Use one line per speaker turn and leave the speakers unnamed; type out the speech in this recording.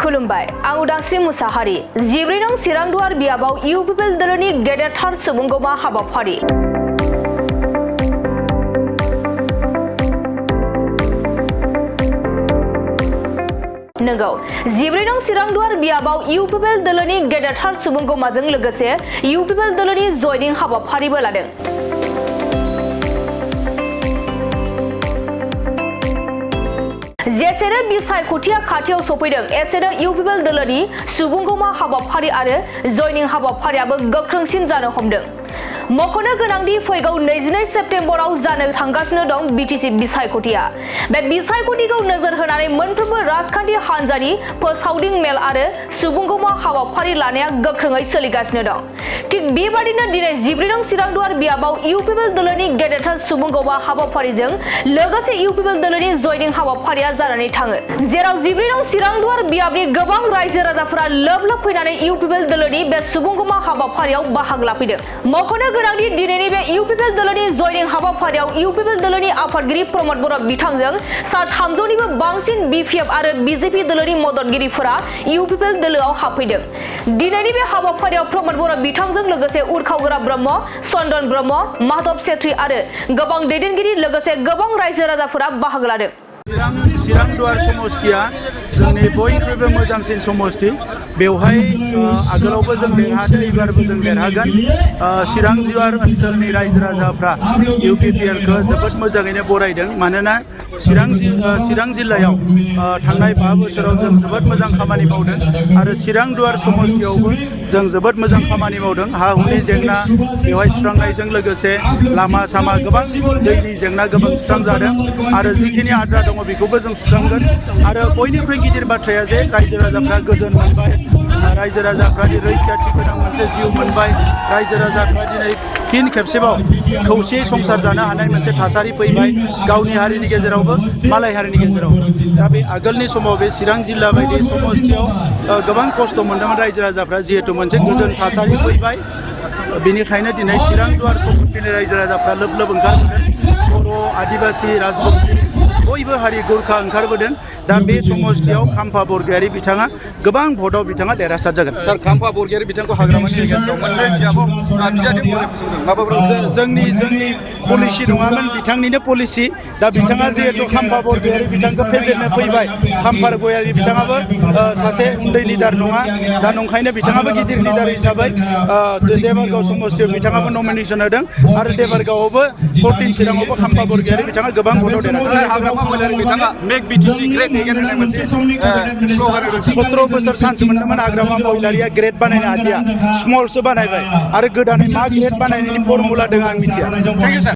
खुलुमबाय आं उदांस्रि मुसाहारि 14 नं चिरांदुवार बियाबाव UPPL दोलोनि गेदेरथार सुबुंगौमा हाबाफारि नंगौ 14 नं चिरांदुवार बियाबाव UPPL दोलोनि गेदेरथार सुबुंगौमाजों लोगोसे UPPL दोलोनि जयनिं हाबाफारिबो लादों। जेसेनो बिसायख'थिया खाथियाव सफैदों एसेनो UPPL दोलोनि सुबुंगौमा हाबाफारि आरो जयनिं हाबाफारियाबो गोख्रोंसिन जानो हमदों। मख'नो गोनांदि फैगौ 22 सेप्तेम्बराव जानो थांगासिनो दं BTC बिसायख'थिया। बे बिसायख'थिखौ नोजोर होनानै मोनफ्रोमबो राजखान्थि हान्जानि फोसावदिं मेल आरो सुबुंगौमा हाबाफारि लानाया गोख्रोङै सोलिगासिनो दं। थिग बेबादिनो दिनै 14 नं चिरांदुवार बियाबाव UPPL दोलोनि गेदेरथार सुबुंगौमा हाबाफारिजों लोगोसे UPPL दोलोनि जयनिं हाबाफारिया जानानै थाङो। जेराव 14 नं चिरांदुवार बियाबनि गोबां रायजो राजाफोरा लोब लोब फैनानै UPPL दोलोनि बे सुबुंगौमा हाबाफारियाव बाहागो लाफैदों। मख'नो गोनांदि दिनैनि बे UPPL दोलोनि जयनिं हाबाफारियाव UPPL दोलोनि आफादगिरि प्रमद बर' बिथांजों सा 300 निबो बांसिन BPF आरो BJP दोलोनि मददगिरिफोरा UPPL दोलोआव हाबफैदों। दिनैनि बे हाबाफारियाव प्रमद बर' बिथांजों लोगोसे उरखावगोरा ब्रह्म, चन्दन ब्रह्म, माधव सेत्री आरो गोबां दैदेनगिरि लोगोसे गोबां रायजो राजाफोरा बाहागो लादों।
चिरांदुवार समष्टिया जोंनि बयनिख्रुइबो मोजांसिन समष्टि। बेवहाय आगोलावबो जों देरहादों, एबारबो जों देरहागोन। चिरांदुवार ओनसोलनि रायजो राजाफ्रा UPPLखौ जोबोद मोजाङैनो बरायदों। मानोना चिरां जिल्लायाव थांनाय 5 बोसोराव जों जोबोद मोजां खामानि मावदों आरो चिरांदुवार समष्टियावबो जों जोबोद मोजां खामानि मावदों। हा हुनि जेंना बेवहाय सुस्रांनायजों लोगोसे लामा सामा गोबां दैनि जेंना गोबां सुस्रांजादों आरो जिखिनि आद्रा दङ बेखौबो जों सुस्रांगोन। आरो बयनिख्रुइ गिदिर बाथ्राया जे रायजो राजाफ्रा गोजोन मोनबाय, रायजो राजाफ्रा रैखाथि गोनां मोनसे जिउ मोनबाय, रायजो राजाफ्रा दिनै फिन खेबसेबाव खौसेयै संसार जानो हानाय मोनसे थासारि फैबाय, गावनि हारिनि गेजेरावबो मालाय हारिनि गेजेराव। दा बे आगोलनि समाव बे चिरां जिल्ला बायदि समष्टियाव गोबां खस्थ' मोनदोंमोन रायजो राजाफ्रा, जिहेतु मोनसे गोजोन थासारि फैबाय। बेनिखायनो दिनै चिरांदुवार समष्टिनि रायजो राजाफ्रा लोब लोब ओंखारबोदों। बर', आदिबासि, राजबंसि बयबो हारि गुरखा ओंखारबोदों। दा बे समष्टियाव खाम्फा बरगयारि बिथाङा गोबां भटआव बिथाङा देरहासार जागोन।
सार, खाम्फा बरगयारि बिथांखौ हाग्रामानि गेजेराव मोननै बिजाबाव
जोंनि पलिसि नङामोन, बिथांनिनो पलिसि। दा बिथाङा जिहेतु खाम्फा बरगयारि बिथांखौ फेजेननो फैबाय, खाम्फा बरगयारि बिथाङाबो सासे उन्दै लिडार नङा। दा नंखायनो बिथाङाबो गिदिर लिडार हिसाबै देबारगाव समष्टियाव बिथाङाबो नमिनेसन होदों आरो देबारगावआवबो 14 चिराङावबो खाम्फा बरगयारि बिथाङा गोबां भटआव देरहादों। 17 बोसोर सान्स मोनदोंमोन हाग्रामा महिलारिया ग्रेड बानायनो हादिया, स्मलसो बानायबाय आरो गोदानै मा ग्रेड बानायनायनि फर्मुला दङ आं मिथिया।